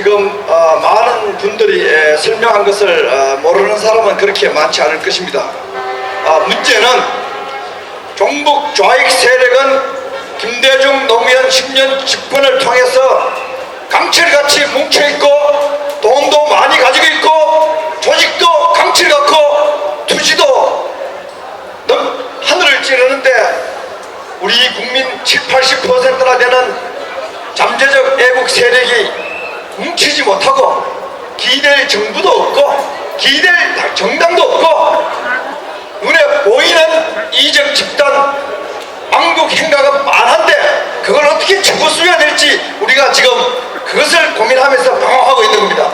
지금 많은 분들이 설명한 것을 모르는 사람은 그렇게 많지 않을 것입니다. 문제는 종북 좌익 세력은 김대중 노무현 10년 집권을 통해서 강철같이 뭉쳐있고 돈도 많이 가지고 있고 조직도 강철 같고 투지도 하늘을 찌르는데 우리 국민 70~80%나 되는 잠재적 애국 세력이 뭉치지 못하고 기댈 정부도 없고 기댈 정당도 없고 눈에 보이는 이적 집단 망국 행각은 많은데 그걸 어떻게 접어줘야 될지 우리가 지금 그것을 고민하면서 방황하고 있는 겁니다.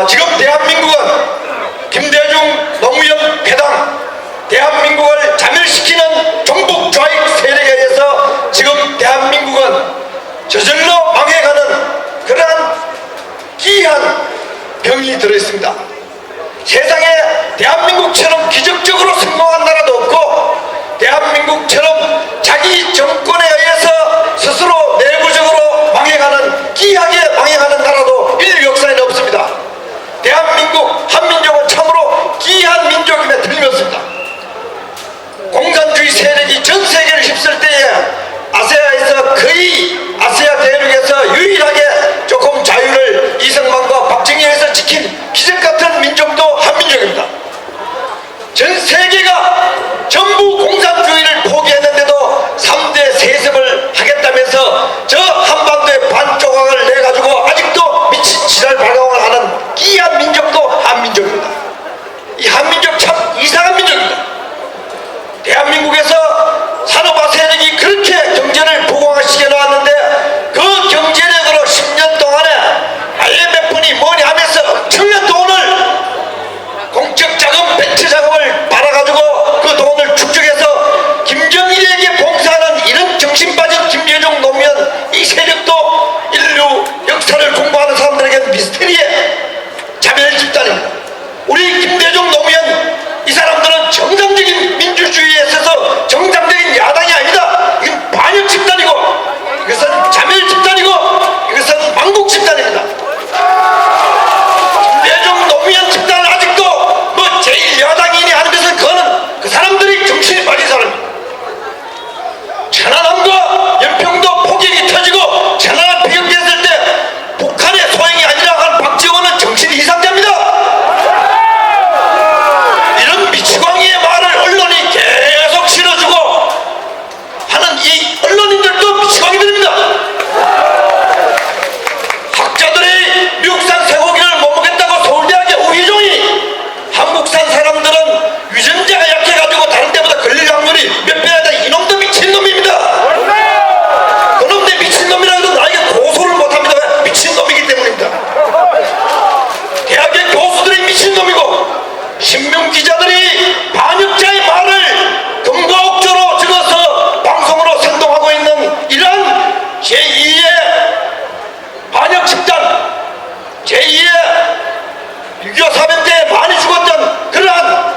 지금 대한민국은 김대중 노무현 패당 대한민국을 자멸시키는 종북 좌익 세력에 의해서 지금 대한민국은 저절로 망해가는 그러한 기이한 병이 들어있습니다. 세상에 대한민국처럼 기적적으로 성공한 나라도 없고 대한민국처럼 자기 정권에 의해서 스스로 내부적으로 망해가는 기이하게 망해가는 나라도 인류 역사에는 없습니다. 대한민국 한민족은 참으로 기이한 민족임에 틀림없습니다. 공산주의 세력이 전 세계를 휩쓸 때에 아세아에서 거의 아시아 대륙에서 유일하게 조금 자유를 이승만과 박정희에서 지킨 기적같은 민족도 한민족입니다. 전 세계가 전부 공산주의를 포기했는데도 3대 세습을 하겠다면서 저 한반도의 반조각을 내가지고 아직도 미친 지랄 발광을 하는 기이한 민족도 한민족입니다. 이 한민족 참 이상한 민족입니다. 대한민국에서 산업화 세력이 그렇게 경제를 부강화시켜 놓았는데 그 경제력으로 10년 동안에 IMF니 뭐니 하면서 엄청난 돈을 공적 자금, 벤처 자금을 받아가지고 그 돈을 축적해서 김정일에게 봉사하는 이런 정신 빠진 김대중 노무현 이 세력도 인류 역사를 공부하는 사람들에게는 미스테리의 자멸 집단입니다. 우리 김대중 노무현 이 사람들은 정상적인 민주주의에 있어서 정상적인 야당이 아니다. 이건 반역 집단이고 이것은 자멸 집단이고 이것은 망국 집단입니다. 김대중 노무현 집단은 아직도 뭐 제1야당이니 하는 것은 그거는 그 사람들이 정신이 빠진 사람입니다. 천안함과 연평도 폭격이 터지고 천안함 비격됐을 때 북한의 소행이 아니라 한 박지원은 정신 이상자입니다. 이런 미치광이의 말을 언론이 계속 실어주고 하는 이 언론인들도 미치광이들입니다. 학자들이 미국산 쇠고기를 못 먹겠다고 서울대학의 우희종이 한국산 사람들은 유전자가 약해가지고 다른 데보다 걸릴 확률이 몇 배나 돼. 이놈도 미친놈입니다. 그놈 내 미친놈이라고 해도 나에게 고소를 못합니다. 왜? 미친놈이기 때문입니다. 대학의 교수들이 미친놈이고 신문기자들이 반역자의 말을 금과옥조로 적어서 방송으로 선동하고 있는 이러한 제2의 반역 집단, 제2의 6.25 사변 때 많이 죽었던 그러한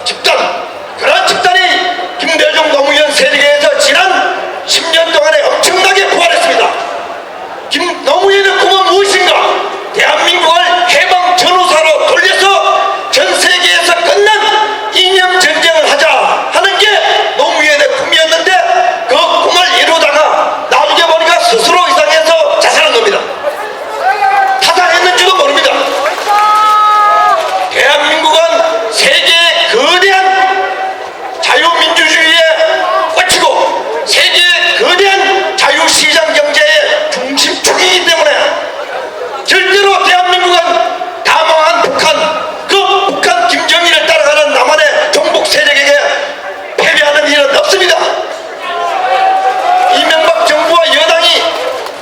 집단, 그러한 집단이 김대중 노무현 세력에서 지난 10년 동안에 엄청나게 부활했습니다. 노무현의 꿈은 무엇인가? 대한민국을 해방 전후사로 돌려서 전 세계에서 끝난 이념 전쟁을 하자 하는 게 노무현의 꿈이었는데 그 꿈을 이루다가 나중에 보니까 스스로 이상해서 자살한 겁니다. 타살했는지도 모릅니다. 대한민국은 세계의 거대한 자유민주주의에 꽂히고 세계의 거대한 자유시장 경제의 중심축이기 때문에 절대로 대한민국은 다 망한 북한, 그 북한 김정일을 따라가는 남한의 종북 세력에게 패배하는 일은 없습니다. 이명박 정부와 여당이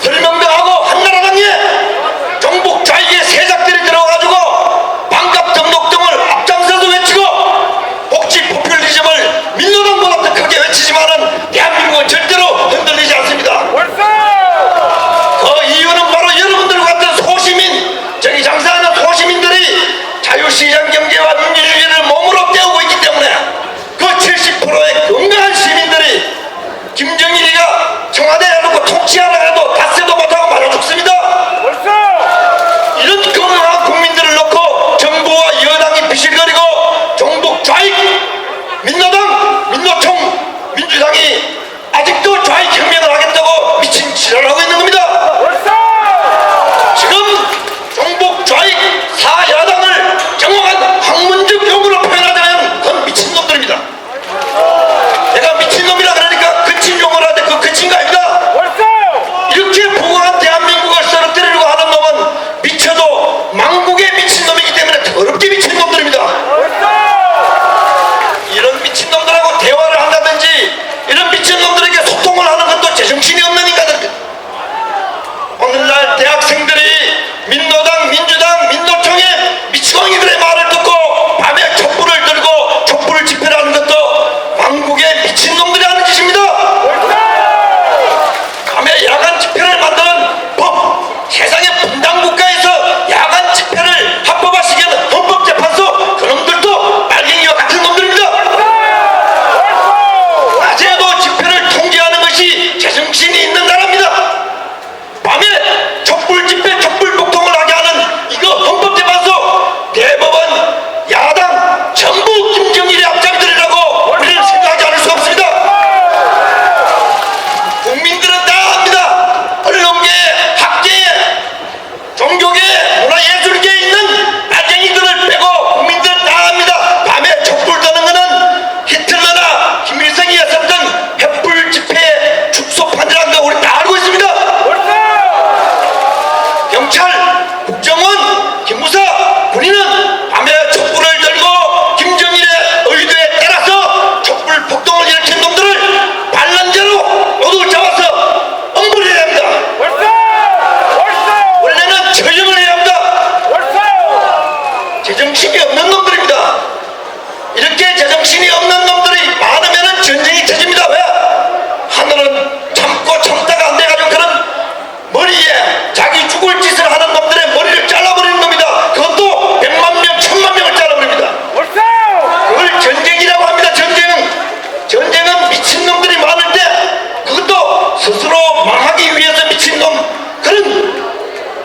설명도 하고 한나라당에 종북 좌익의 세작들이 들어가지고 반값 등록 등을 앞장서서 외치고 복지 포퓰리즘을 민노당보다 더 크게 외치지만은 대한민국은 절대로 흔들리지 않습니다. 그 이유는 바로 여러분들 같은 소시민, 저기 장사하는 소시민들이 자유시장 경제와 민주주의를 몸으로 때우고 있기 때문에 그 70%의 건강한 시민들이 김정일이가 청와대에 놓고 통치하라 해도 닷새도 못하고 말아 죽습니다. 민주당이 아직도 좌익혁명을 하겠다고 미친 지랄하고 있는 겁니다. 지금 종북 좌익 사야당을 정확한 학문적 용어로 표현하자면 그건 미친놈들입니다. 내가 미친놈이라 그러니까 그친 용어를 하는데 그 그친가 아닙니다. 이렇게 부강한 대한민국을 쓰러뜨리려고 하는 놈은 미쳐도 망국의 미친놈이기 때문에 더럽게 미친놈들입니다. 이런 미친놈들하고 대화를 한다든지 이런 미친놈들에게 소통을 하는 것도 제정신이 없는 인간들입니다. 오늘날 대학생들이 민노당, 민주당, 민노총의 미치광이들의 말을 듣고 밤에 촛불을 들고 촛불 집회를 하는 것도 망국의 미친놈들이 하는 짓입니다. 밤에 야간 집회를 만드는 법, 세상의 분당국가에서 야간 집회를 합법화시키는 헌법재판소 그놈들도 말갱이와 같은 놈들입니다. 낮에도 집회를 통제하는 것이 제정신이 있는 나라입니다. 밤에 촛불 집회, 촛불 폭동을 하게 하는 이거 헌법재판소 대법원, 야당 전부 김정일의 앞장들이라고 우리는 생각하지 않을 수 없습니다. 국민들은 다 압니다. 언론계에, 학계에, 종교계에, 문화예술계에 있는 날쟁이들을 빼고 국민들은 다 압니다. 밤에 촛불 드는 거는 히틀러나 김일성이 했었던 횃불 집회의 축소판이라는 거 우리 다 알고 있습니다. 경찰, 국정원, 기무사, 군인은 밤에 촛불을 들고 김정일의 의도에 따라서 촛불 폭동을 일으킨 놈들을 반란자로 모두 잡아서 엄벌해야 합니다. 원래는 처형을 해야 합니다. 제정신이 없는 놈들입니다. 이렇게 제정신이 없는 놈들이 많으면 전쟁이 터집니다. 왜? 하늘은 참고 참다가 안 돼가지고 그런 머리에 자기 죽을 짓을 하는 놈들의 머리를 잘라버리는 놈이다. 그것도 100만 명, 1000만 명을 잘라버립니다. 그걸 전쟁이라고 합니다. 전쟁은 미친놈들이 많을 때 그것도 스스로 망하기 위해서 미친놈, 그런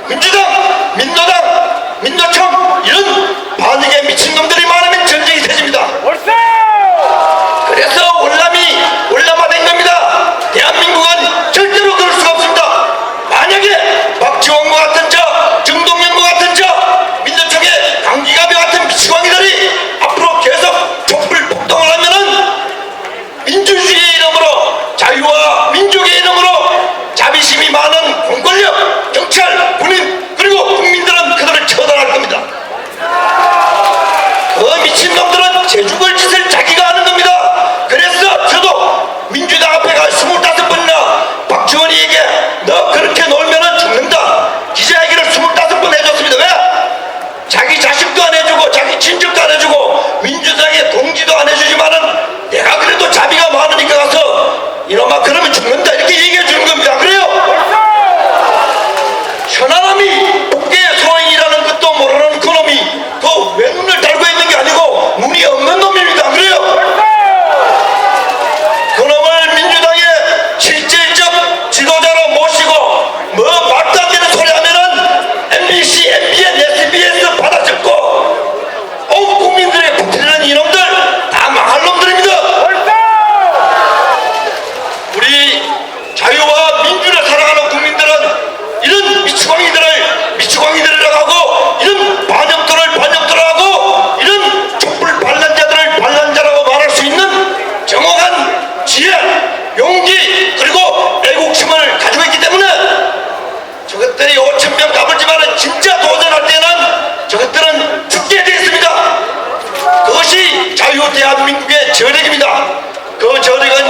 민주당, 민노당, 민노총 이런 반역의 미친놈들이 많으면 전쟁이 터집니다. 그래서 월남화된 겁니다. 대한민국은 절대로 그럴 수가 없습니다. 만약에 박지원과 같은 자, 정동영과 같은 자, 민노총의 강기갑이 같은 미치광이들이 앞으로 계속 촛불 폭동을 하면은 민주주의의 이름으로, 자유와 민족의 이름으로 자비심이 많은 공권력, 경찰, 군인 그리고 국민들은 그들을 처단할 겁니다. 그 미친놈들은 제죽을 짓을 자기가 하는 겁니다. 그래서 저도 민주당 앞에 가 25번이나 박지원이에게 너 그렇게 놀면은 죽는다 기자회견을 25번 해줬습니다. 왜? 자기 자식도 안 해주고 자기 친척도 안 해주고 민주당의 동지도 안 해주지만은 내가 그래도 자비가 많으니까 가서 이놈아 그러면 죽는다 이렇게 얘기해 주는 겁니다. 안 그래요? 현아람이 국계의 소행이라는 것도 모르는 그놈이 그 왜 눈을 달고 있는 게 아니고 눈이 없는 놈입니다. 안 그래요? 그놈을 민주당의 실질적 지도자로 모시고 뭐 말도 안 되는 소리 하면은 MBC, MBN, SBS 받아 적고 온 국민들에게 퍼뜨리는 이놈들 다 망할 놈들입니다. 우리 자유와 민주를 사랑하는 국민들은 이런 미치광이들이라고 하고 이런 반역들을 하고 이런 촛불 반란자들을 반란자라고 말할 수 있는 정확한 지혜, 용기 그리고 애국심을 가지고 있기 때문에 저것들이 5,000명 가불지만은 진짜 도전할 때는 저것들은 죽게 되어 있습니다. 그것이 자유 대한민국의 저력입니다. 그 저력은